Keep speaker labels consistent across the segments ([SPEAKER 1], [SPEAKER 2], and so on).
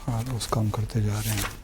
[SPEAKER 1] ہاں اس کام کرتے جا رہے ہیں.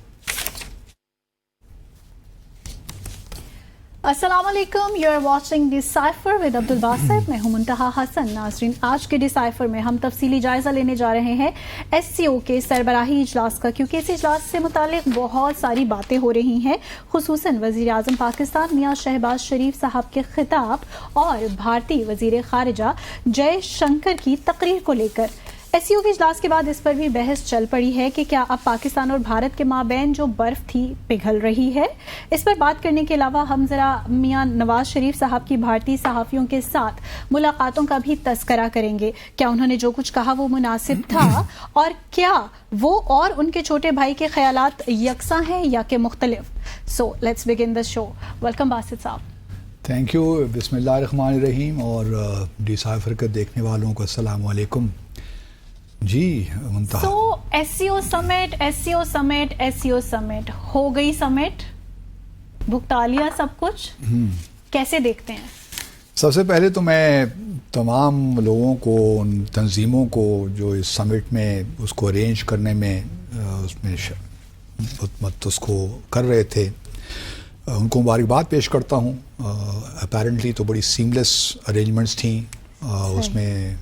[SPEAKER 2] السلام علیکم، you are watching decipher with Abdul Basit. میں ہوں منتہا حسن. ناظرین، آج کے ڈیسائفر میں ہم تفصیلی جائزہ لینے جا رہے ہیں ایس سی او کے سربراہی اجلاس کا، کیونکہ اس اجلاس سے متعلق بہت ساری باتیں ہو رہی ہیں، خصوصاً وزیر اعظم پاکستان میاں شہباز شریف صاحب کے خطاب اور بھارتی وزیر خارجہ جے شنکر کی تقریر کو لے کر. ایس سی او کے اجلاس کے بعد اس پر بھی بحث چل پڑی ہے کہ کیا اب پاکستان اور بھارت کے مابین جو برف تھی پگھل رہی ہے. اس پر بات کرنے کے علاوہ ہم ذرا میاں نواز شریف صاحب کی بھارتی صحافیوں کے ساتھ ملاقاتوں کا بھی تذکرہ کریں گے. کیا انہوں نے جو کچھ کہا وہ مناسب تھا، اور کیا وہ اور ان کے چھوٹے بھائی کے خیالات یکساں ہیں یا کہ مختلف. So let's begin the show. Welcome Basit Sahib.
[SPEAKER 1] Thank you. بسم اللہ الرحمن الرحیم. اور ڈیسائفر کے دیکھنے والوں کو السلام علیکم. جی منتہا.
[SPEAKER 2] سو ایس سی او سمٹ، ایس سی او سمٹ، ایس سی او سمٹ ہو گئی. سمٹ بھگتا لیا سب کچھ. کیسے دیکھتے ہیں؟
[SPEAKER 1] سب سے پہلے تو میں تمام لوگوں کو، ان تنظیموں کو جو اس سمٹ میں اس کو ارینج کرنے میں اس میں اس کو کر رہے تھے، ان کو مبارکباد پیش کرتا ہوں. اپیرنٹلی تو بڑی سیملیس ارینجمنٹس تھیں. اس میں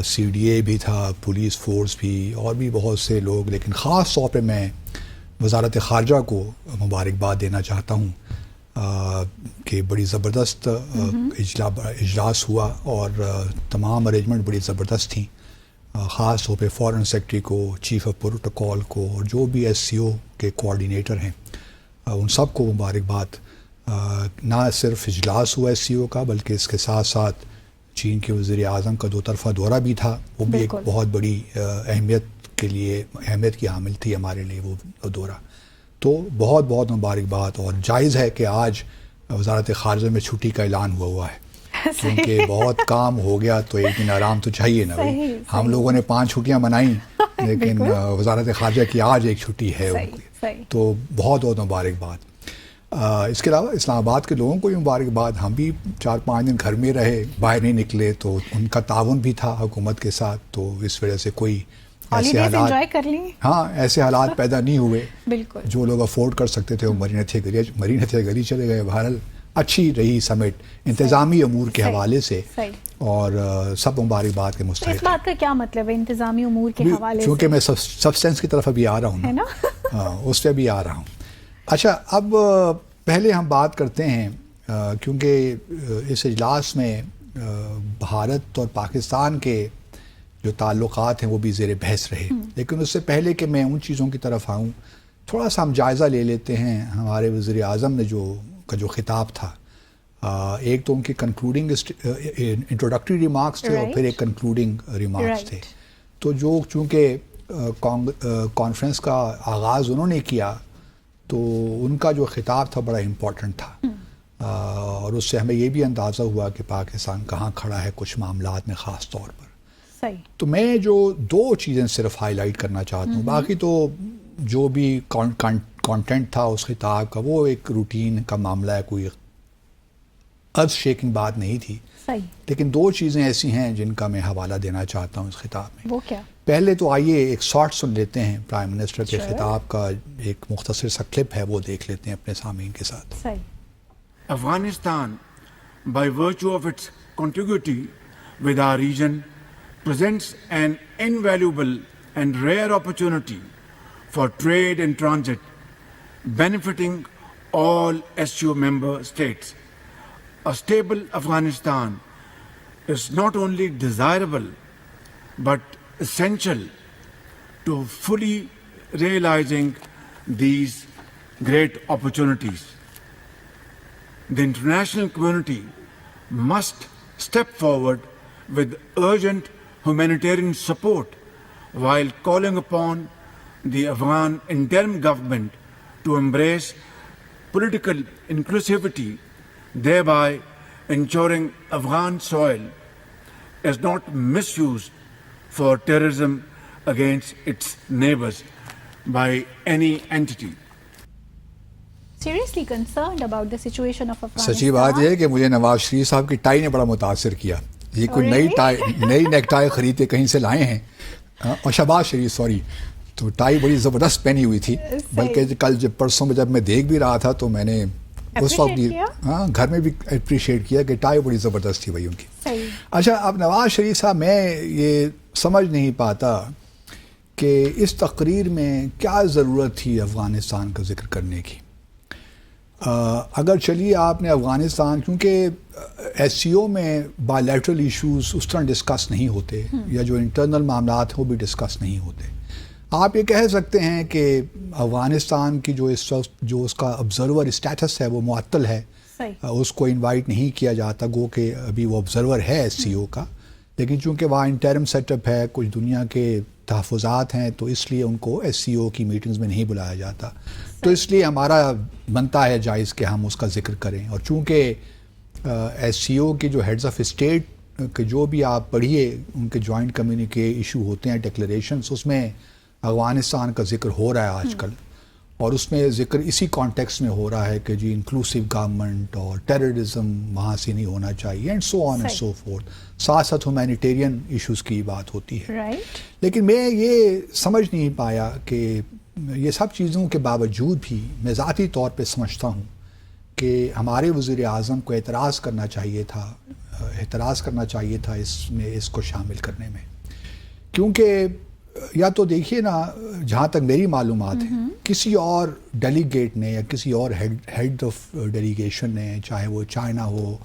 [SPEAKER 1] سی ڈی اے بھی تھا، پولیس فورس بھی، اور بھی بہت سے لوگ. لیکن خاص طور پہ میں وزارت خارجہ کو مبارکباد دینا چاہتا ہوں کہ بڑی زبردست اجلاس ہوا اور تمام ارینجمنٹ بڑی زبردست تھیں. خاص طور پہ فارن سیکرٹری کو، چیف آف پروٹوکول کو، اور جو بھی ایس سی او کے کوآرڈینیٹر ہیں ان سب کو مبارکباد. نہ صرف اجلاس ہوا ایس سی او کا، بلکہ اس کے ساتھ ساتھ چین کے وزیر اعظم کا 2 طرفہ دورہ بھی تھا. وہ بھی ایک بہت بڑی اہمیت کی حامل تھی ہمارے لیے وہ دورہ. تو بہت بہت مبارکباد. اور جائز ہے کہ آج وزارت خارجہ میں چھٹی کا اعلان ہوا ہے، کیونکہ بہت کام ہو گیا تو ایک دن آرام تو چاہیے نا. ہم لوگوں نے 5 چھٹیاں منائیں، لیکن وزارت خارجہ کی آج ایک چھٹی ہے ان کی. تو بہت بہت مبارکباد. اس کے علاوہ اسلام آباد کے لوگوں کو بھی مبارکباد. ہم بھی 4-5 دن گھر میں رہے، باہر نہیں نکلے، تو ان کا تعاون بھی تھا حکومت کے ساتھ. تو اس وجہ سے کوئی ایسے حالات پیدا نہیں ہوئے. جو لوگ افورڈ کر سکتے تھے وہ مرینا تھے گلی چلے گئے. بہرحال اچھی رہی سمٹ انتظامی امور کے حوالے سے، اور سب مبارکباد کے مستحق.
[SPEAKER 2] اس بات کا کیا مطلب ہے انتظامی امور کے حوالے سے؟
[SPEAKER 1] کیونکہ میں سبسٹینس کی طرف ابھی آ رہا ہوں، اس پہ بھی آ رہا ہوں. اچھا، اب پہلے ہم بات کرتے ہیں، کیونکہ اس اجلاس میں بھارت اور پاکستان کے جو تعلقات ہیں وہ بھی زیر بحث رہے. لیکن اس سے پہلے کہ میں ان چیزوں کی طرف آؤں، تھوڑا سا ہم جائزہ لے لیتے ہیں ہمارے وزیر اعظم نے جو خطاب تھا. ایک تو ان کی کنکلوڈنگ انٹروڈکٹری ریمارکس تھے، اور پھر ایک کنکلوڈنگ ریمارکس تھے. تو جو چونکہ کانفرنس کا آغاز انہوں نے کیا، تو ان کا جو خطاب تھا بڑا امپورٹنٹ تھا. اور اس سے ہمیں یہ بھی اندازہ ہوا کہ پاکستان کہاں کھڑا ہے کچھ معاملات میں خاص طور پر. تو میں جو 2 چیزیں صرف ہائی لائٹ کرنا چاہتا ہوں. باقی تو جو بھی کانٹینٹ تھا اس خطاب کا وہ ایک روٹین کا معاملہ ہے، کوئی ارتھ شیکنگ بات نہیں تھی. لیکن 2 چیزیں ایسی ہیں جن کا میں حوالہ دینا چاہتا ہوں اس خطاب میں.
[SPEAKER 2] وہ کیا؟ پہلے
[SPEAKER 1] تو آئیے ایک شارٹ سن لیتے ہیں پرائم منسٹر کے خطاب کا. ایک مختصر سا کلپ ہے، وہ دیکھ لیتے ہیں اپنے سامعین کے ساتھ.
[SPEAKER 3] Afghanistan by virtue of its contiguity with our region presents an invaluable and rare opportunity for trade and transit benefiting all SCO member states. A stable Afghanistan is not only desirable but essential to fully realizing these great opportunities. The international community must step forward with urgent humanitarian support while calling upon the Afghan interim government to embrace political inclusivity, thereby ensuring Afghan soil is not misused for terrorism against its neighbors by any entity.
[SPEAKER 2] Seriously concerned about the situation of Afghanistan.
[SPEAKER 1] سچی بات یہ ہے کہ مجھے نواز شریف صاحب کی tie نے بڑا متاثر کیا. یہ کوئی نئی نیک ٹائی خرید کے کہیں سے لائے ہیں. اور شہباز شریف تو ٹائی بڑی زبردست پہنی ہوئی تھی, بلکہ کل جب پرسوں میں جب میں دیکھ بھی رہا تھا تو میں نے اس وقت بھی ہاں گھر میں بھی اپریشیٹ کیا کہ ٹائی بڑی زبردست تھی بھائی ان کی. اچھا اب نواز شریف صاحب, میں یہ سمجھ نہیں پاتا کہ اس تقریر میں کیا ضرورت تھی افغانستان کا ذکر کرنے کی. اگر چلیے آپ نے افغانستان, کیونکہ ایس سی او میں بائی لیٹرل ایشوز اس طرح ڈسکس نہیں ہوتے, یا جو انٹرنل معاملات ہیں وہ بھی ڈسکس نہیں ہوتے. آپ یہ کہہ سکتے ہیں کہ افغانستان کی جو اس وقت جو اس کا آبزرور اسٹیٹس ہے وہ معطل ہے, اس کو انوائٹ نہیں کیا جاتا, گو کہ ابھی وہ آبزرور ہے ایس سی او کا, لیکن چونکہ وہاں انٹرم سیٹ اپ ہے, کچھ دنیا کے تحفظات ہیں, تو اس لیے ان کو ایس سی او کی میٹنگز میں نہیں بلایا جاتا. تو اس لیے ہمارا بنتا ہے جائز کہ ہم اس کا ذکر کریں. اور چونکہ ایس سی او کی جو ہیڈز آف اسٹیٹ کے جو بھی آپ پڑھیے ان کے جوائنٹ کمیونیکے ایشو ہوتے ہیں, ڈکلیریشنس, اس میں افغانستان کا ذکر ہو رہا ہے آج کل, اور اس میں ذکر اسی کانٹیکس میں ہو رہا ہے کہ جی انکلوسیو گورنمنٹ اور ٹیررزم وہاں سے نہیں ہونا چاہیے, and so on and so forth. ساتھ ساتھ ہیومینیٹیرین ایشوز کی بات ہوتی ہے. لیکن میں یہ سمجھ نہیں پایا کہ یہ سب چیزوں کے باوجود بھی میں ذاتی طور پہ سمجھتا ہوں کہ ہمارے وزیر اعظم کو اعتراض کرنا چاہیے تھا اس میں, اس کو شامل کرنے میں. کیونکہ یا تو دیکھیے نا, جہاں تک میری معلومات ہیں, کسی اور ڈیلیگیٹ نے یا کسی اور ہیڈ آف ڈیلیگیشن نے, چاہے وہ چائنا ہو,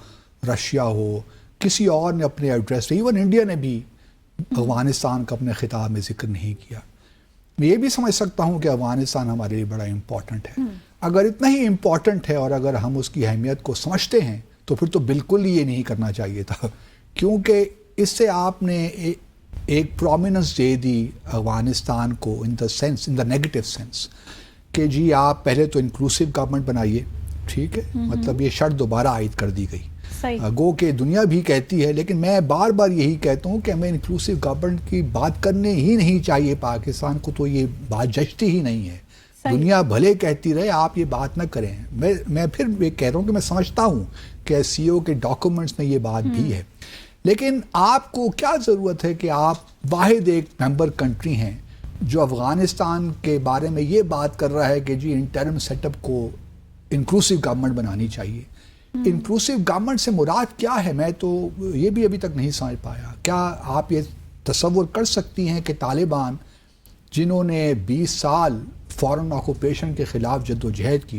[SPEAKER 1] رشیا ہو, کسی اور نے اپنے ایڈریس, ایون انڈیا نے بھی افغانستان کا اپنے خطاب میں ذکر نہیں کیا. میں یہ بھی سمجھ سکتا ہوں کہ افغانستان ہمارے لیے بڑا امپورٹنٹ ہے. اگر اتنا ہی امپورٹنٹ ہے اور اگر ہم اس کی اہمیت کو سمجھتے ہیں تو پھر تو بالکل ہی یہ نہیں کرنا چاہیے تھا, کیونکہ اس سے آپ نے ایک پرومیننس دے دی افغانستان کو ان دا نیگیٹو سینس کہ جی آپ پہلے تو انکلوسیو گورنمنٹ بنائیے, ٹھیک ہے, مطلب یہ شرط دوبارہ عائد کر دی گئی. گو کہ دنیا بھی کہتی ہے, لیکن میں بار بار یہی کہتا ہوں کہ ہمیں انکلوسیو گورنمنٹ کی بات کرنے ہی نہیں چاہیے. پاکستان کو تو یہ بات جچتی ہی نہیں ہے. دنیا بھلے کہتی رہے, آپ یہ بات نہ کریں. میں پھر یہ کہہ رہا ہوں کہ میں سمجھتا ہوں کہ ایس سی او کے ڈاکومنٹس میں یہ بات بھی ہے, لیکن آپ کو کیا ضرورت ہے کہ آپ واحد ایک ممبر کنٹری ہیں جو افغانستان کے بارے میں یہ بات کر رہا ہے کہ جی انٹرم سیٹ اپ کو انکلوسیو گورنمنٹ بنانی چاہیے. انکلوسیو گورنمنٹ سے مراد کیا ہے, میں تو یہ بھی ابھی تک نہیں سمجھ پایا. کیا آپ یہ تصور کر سکتی ہیں کہ طالبان جنہوں نے 20 سال فورن آکوپیشن کے خلاف جد و جہد کی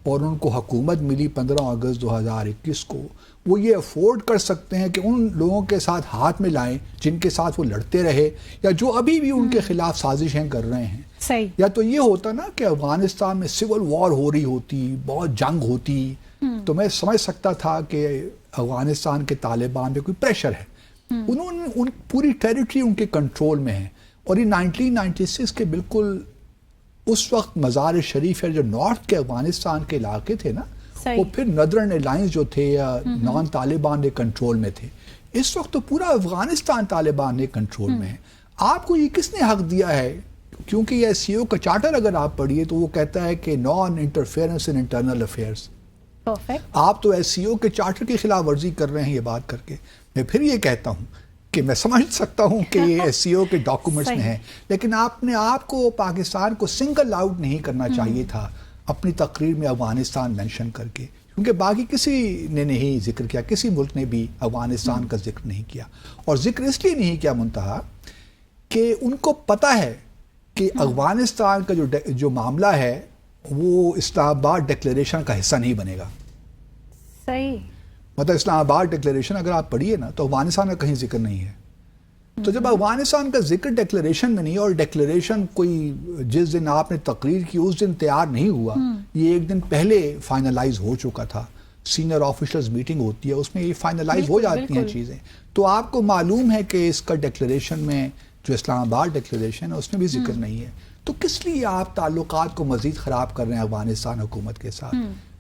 [SPEAKER 1] اور ان کو حکومت ملی 15 اگست 2021 کو, وہ یہ افورڈ کر سکتے ہیں کہ ان لوگوں کے ساتھ ہاتھ میں لائیں جن کے ساتھ وہ لڑتے رہے یا جو ابھی بھی ان کے خلاف سازشیں کر رہے ہیں؟
[SPEAKER 2] صحیح.
[SPEAKER 1] یا تو یہ ہوتا نا کہ افغانستان میں سول وار ہو رہی ہوتی, بہت جنگ ہوتی, تو میں سمجھ سکتا تھا کہ افغانستان کے طالبان پہ کوئی پریشر ہے. انہوں نے پوری ٹیریٹری ان کے کنٹرول میں ہے, اور یہ 1996 کے بالکل اس وقت مزار شریف ہے جو نارتھ کے افغانستان کے علاقے تھے نا, وہ پھر ندرن الائنس جو تھے یا نان طالبان کے کنٹرول میں تھے. اس وقت تو پورا افغانستان طالبان کے کنٹرول میں ہے. آپ کو یہ کس نے حق دیا ہے؟ کیونکہ یہ سی او کا چارٹر اگر آپ پڑھیے تو وہ کہتا ہے کہ non interference in internal affairs. آپ تو ایس سی او کے چارٹر کی خلاف ورزی کر رہے ہیں یہ بات کر کے. میں پھر یہ کہتا ہوں کہ میں سمجھ سکتا ہوں کہ یہ ایس سی او کے ڈاکومنٹس میں ہیں, لیکن آپ نے آپ کو پاکستان کو سنگل آؤٹ نہیں کرنا چاہیے تھا اپنی تقریر میں افغانستان مینشن کر کے, کیونکہ باقی کسی نے نہیں ذکر کیا, کسی ملک نے بھی افغانستان کا ذکر نہیں کیا. اور ذکر اس لیے نہیں کیا منتہا کہ ان کو پتہ ہے کہ افغانستان کا جو معاملہ ہے وہ اسلام آباد ڈکلیریشن کا حصہ نہیں بنے گا.
[SPEAKER 2] صحیح.
[SPEAKER 1] مطلب اسلام آباد ڈکلیریشن اگر آپ پڑھیے نا تو افغانستان کا کہیں ذکر نہیں ہے. تو جب افغانستان کا ذکر ڈکلیریشن میں نہیں, اور ڈکلیریشن کوئی جس دن آپ نے تقریر کی اس دن تیار نہیں ہوا, یہ ایک دن پہلے فائنلائز ہو چکا تھا, سینئر آفیشلز میٹنگ ہوتی ہے اس میں یہ فائنلائز ہو جاتی ہیں چیزیں, تو آپ کو معلوم ہے کہ اس کا ڈکلیریشن میں جو اسلام آباد ڈکلیریشن ہے اس میں بھی ذکر نہیں ہے. تو کس لیے آپ تعلقات کو مزید خراب کر رہے ہیں افغانستان حکومت کے ساتھ؟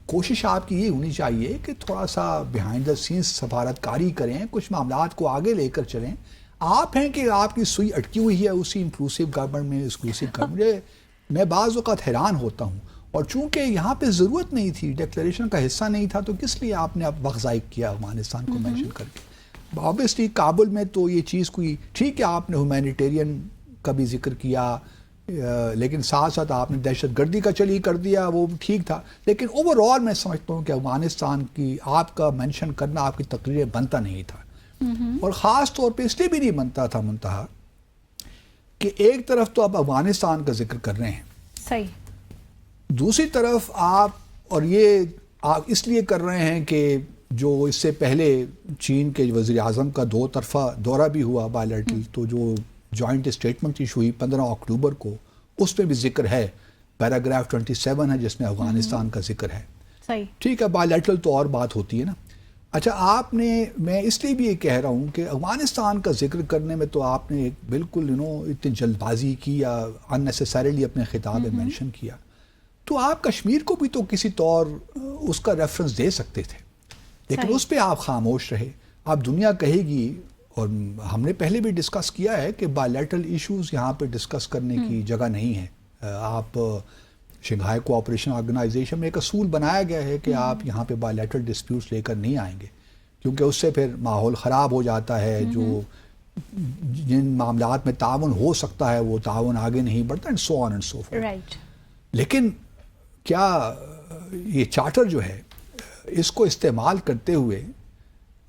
[SPEAKER 1] کوشش آپ کی یہ ہونی چاہیے کہ تھوڑا سا بیہائنڈ دا سینس سفارتکاری کریں, کچھ معاملات کو آگے لے کر چلیں. آپ ہیں کہ آپ کی سوئی اٹکی ہوئی ہے اسی انکلوسیو گورنمنٹ میں, ایکسکلوسیو گورنمنٹ. میں بعض اوقات حیران ہوتا ہوں, اور چونکہ یہاں پہ ضرورت نہیں تھی, ڈکلیریشن کا حصہ نہیں تھا, تو کس لیے آپ نے اب وقت ضائع کیا افغانستان کو مینشن کر کے؟ آبویسلی کابل میں تو یہ چیز کوئی ٹھیک ہے, آپ نے ہیومینیٹیرین کا بھی ذکر کیا, لیکن ساتھ ساتھ آپ نے دہشت گردی کا چلی کر دیا، وہ ٹھیک تھا، لیکن اوور آل میں سمجھتا ہوں کہ افغانستان کی آپ کا مینشن کرنا آپ کی تقریر بنتا نہیں تھا، اور خاص طور پہ اس لیے بھی نہیں بنتا تھا منتہا کہ ایک طرف تو آپ افغانستان کا ذکر کر رہے ہیں،
[SPEAKER 2] صحیح،
[SPEAKER 1] دوسری طرف آپ، اور یہ آپ اس لیے کر رہے ہیں کہ جو اس سے پہلے چین کے وزیر اعظم کا 2 طرفہ دورہ بھی ہوا بائیلیٹرل، تو جو جوائنٹ اسٹیٹمنٹ ایشو ہوئی 15 اکتوبر کو، اس میں بھی ذکر ہے، پیراگراف 27 ہے جس میں افغانستان کا ذکر ہے،
[SPEAKER 2] صحیح،
[SPEAKER 1] ٹھیک ہے، بائیلیٹرل تو اور بات ہوتی ہے نا۔ اچھا، آپ نے، میں اس لیے بھی یہ کہہ رہا ہوں کہ افغانستان کا ذکر کرنے میں تو آپ نے بالکل اتنی جلد بازی کی یا ان نیسیسریلی اپنے خطاب میں مینشن کیا، تو آپ کشمیر کو بھی تو کسی طور اس کا ریفرنس دے سکتے تھے، لیکن اس پہ آپ خاموش رہے۔ آپ دنیا کہے گی، اور ہم نے پہلے بھی ڈسکس کیا ہے کہ بائیلیٹرل ایشوز یہاں پہ ڈسکس کرنے کی جگہ نہیں ہے۔ آپ شنگھائی کوآپریشن آرگنائزیشن میں ایک اصول بنایا گیا ہے کہ آپ یہاں پہ بائیلیٹرل ڈسپیوٹس لے کر نہیں آئیں گے، کیونکہ اس سے پھر ماحول خراب ہو جاتا ہے، جو جن معاملات میں تعاون ہو سکتا ہے وہ تعاون آگے نہیں بڑھتا، and so on and so forth.
[SPEAKER 2] Right,
[SPEAKER 1] لیکن کیا یہ چارٹر جو ہے، اس کو استعمال کرتے ہوئے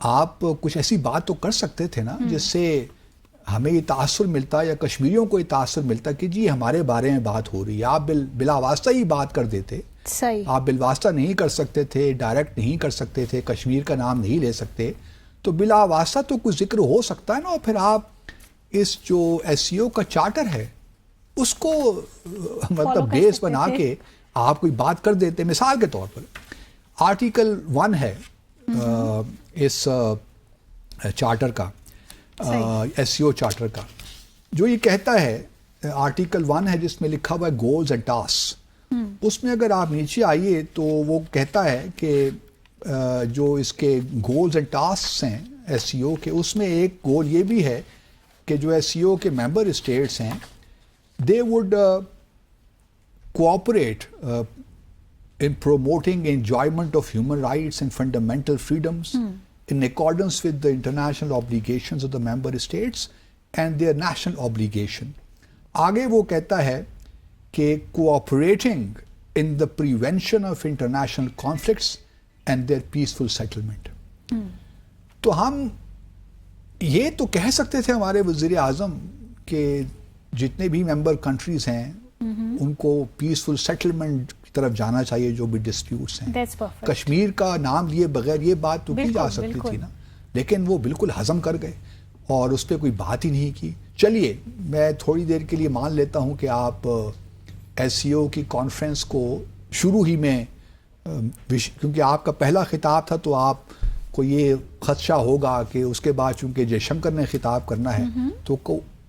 [SPEAKER 1] آپ کچھ ایسی بات تو کر سکتے تھے نا جس سے ہمیں یہ تاثر ملتا یا کشمیریوں کو یہ تاثر ملتا کہ جی ہمارے بارے میں بات ہو رہی ہے۔ آپ بلا واسطہ ہی بات کر دیتے،
[SPEAKER 2] صحیح،
[SPEAKER 1] آپ بالواسطہ نہیں کر سکتے تھے، ڈائریکٹ نہیں کر سکتے تھے، کشمیر کا نام نہیں لے سکتے، تو بلا واسطہ تو کچھ ذکر ہو سکتا ہے نا۔ اور پھر آپ اس جو ایس سی او کا چارٹر ہے اس کو مطلب بیس بنا کے آپ کوئی بات کر دیتے۔ مثال کے طور پر آرٹیکل 1 ہے اس چارٹر کا، ایس سی او چارٹر کا، جو یہ کہتا ہے، آرٹیکل 1 ہے جس میں لکھا ہوا ہے گولز اینڈ ٹاسک۔ اس میں اگر آپ نیچے آئیے تو وہ کہتا ہے کہ جو اس کے گولز اینڈ ٹاسکس ہیں ایس سی او کے، اس میں ایک گول یہ بھی ہے کہ جو ایس سی او کے ممبر اسٹیٹس ہیں، they would cooperate in promoting enjoyment of human rights and fundamental freedoms in accordance with the international obligations of the member states and their national obligation. آگے وہ کہتا ہے کہ cooperating in the prevention of international conflicts and their peaceful settlement. تو ہم یہ تو کہہ سکتے تھے ہمارے وزیر اعظم کہ جتنے بھی ممبر کنٹریز ہیں ان کو پیسفل سیٹلمنٹ کی طرف جانا چاہیے جو بھی ڈسپیوٹس ہیں۔ کشمیر کا نام لیے بغیر یہ بات تو کی جا سکتی تھی نا، لیکن وہ بالکل ہضم کر گئے اور اس پہ کوئی بات ہی نہیں کی۔ چلیے میں تھوڑی دیر کے لیے مان لیتا ہوں کہ آپ ایس سی او کی کانفرنس کو شروع ہی میں، کیونکہ آپ کا پہلا خطاب تھا تو آپ کو یہ خدشہ ہوگا کہ اس کے بعد چونکہ جے شنکر نے خطاب کرنا ہے تو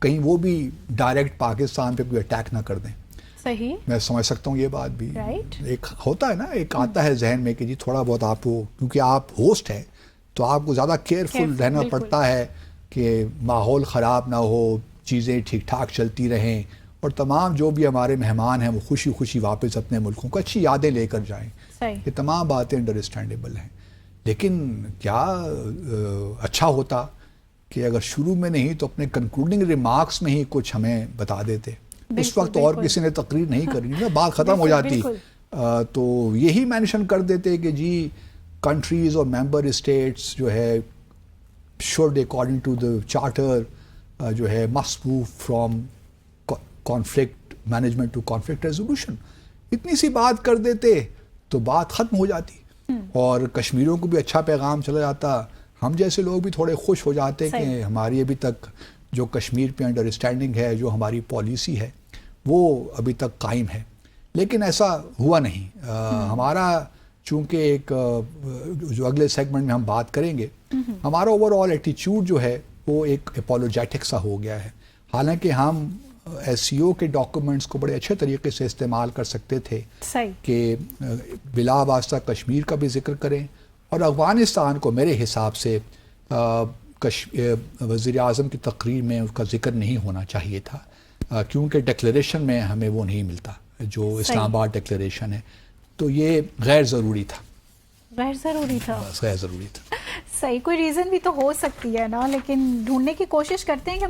[SPEAKER 1] کہیں وہ بھی ڈائریکٹ پاکستان پہ کوئی اٹیک نہ کر دیں۔
[SPEAKER 2] صحیح،
[SPEAKER 1] میں سمجھ سکتا ہوں یہ بات بھی، ایک ہوتا ہے نا، ایک آتا ہے ذہن میں کہ جی تھوڑا بہت آپ کو، کیونکہ آپ ہوسٹ ہیں تو آپ کو زیادہ کیئرفل رہنا پڑتا ہے کہ ماحول خراب نہ ہو، چیزیں ٹھیک ٹھاک چلتی رہیں، اور تمام جو بھی ہمارے مہمان ہیں وہ خوشی خوشی واپس اپنے ملکوں کو اچھی یادیں لے کر جائیں۔ یہ تمام باتیں انڈرسٹینڈیبل ہیں، لیکن کیا اچھا ہوتا کہ اگر شروع میں نہیں تو اپنے کنکلوڈنگ ریمارکس میں ہی کچھ ہمیں بتا دیتے، اس وقت اور کسی نے تقریر نہیں کرنی نا، بات ختم ہو جاتی، تو یہی مینشن کر دیتے کہ جی کنٹریز اور ممبر اسٹیٹس جو ہے should according to the charter جو ہے must move from conflict management to conflict resolution. اتنی سی بات کر دیتے تو بات ختم ہو جاتی اور کشمیریوں کو بھی اچھا پیغام چلا جاتا، ہم جیسے لوگ بھی تھوڑے خوش ہو جاتے کہ ہماری ابھی تک جو کشمیر پہ انڈرسٹینڈنگ ہے، جو ہماری پالیسی ہے وہ ابھی تک قائم ہے۔ لیکن ایسا ہوا نہیں۔ ہمارا چونکہ ایک جو اگلے سیگمنٹ میں ہم بات کریں گے، ہمارا اوور آل ایٹیچیوڈ جو ہے وہ ایک اپولوجیٹک سا ہو گیا ہے، حالانکہ ہم ایس سی او کے ڈاکومنٹس کو بڑے اچھے طریقے سے استعمال کر سکتے تھے کہ بلا واسطہ کشمیر کا بھی ذکر کریں، اور افغانستان کو میرے حساب سے وزیر اعظم کی تقریر میں اس کا ذکر نہیں ہونا چاہیے تھا، کیونکہ ڈکلیریشن میں ہمیں وہ نہیں ملتا جو اسلام آباد ڈکلیریشن ہے، تو یہ غیر ضروری تھا،
[SPEAKER 2] غیر ضروری تھا،
[SPEAKER 1] غیر ضروری تھا۔
[SPEAKER 2] صحیح، کوئی ریزن بھی تو ہو سکتی ہے نا، لیکن ڈھونڈنے کی کوشش کرتے ہیں کہ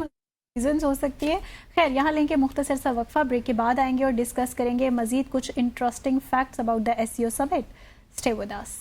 [SPEAKER 2] ریزنز ہو سکتی ہے. خیر یہاں لیں گے مختصر سا وقفہ, بریک کے بعد آئیں گے اور ڈسکس کریں گے مزید کچھ interesting facts about the SCO summit. Stay with us.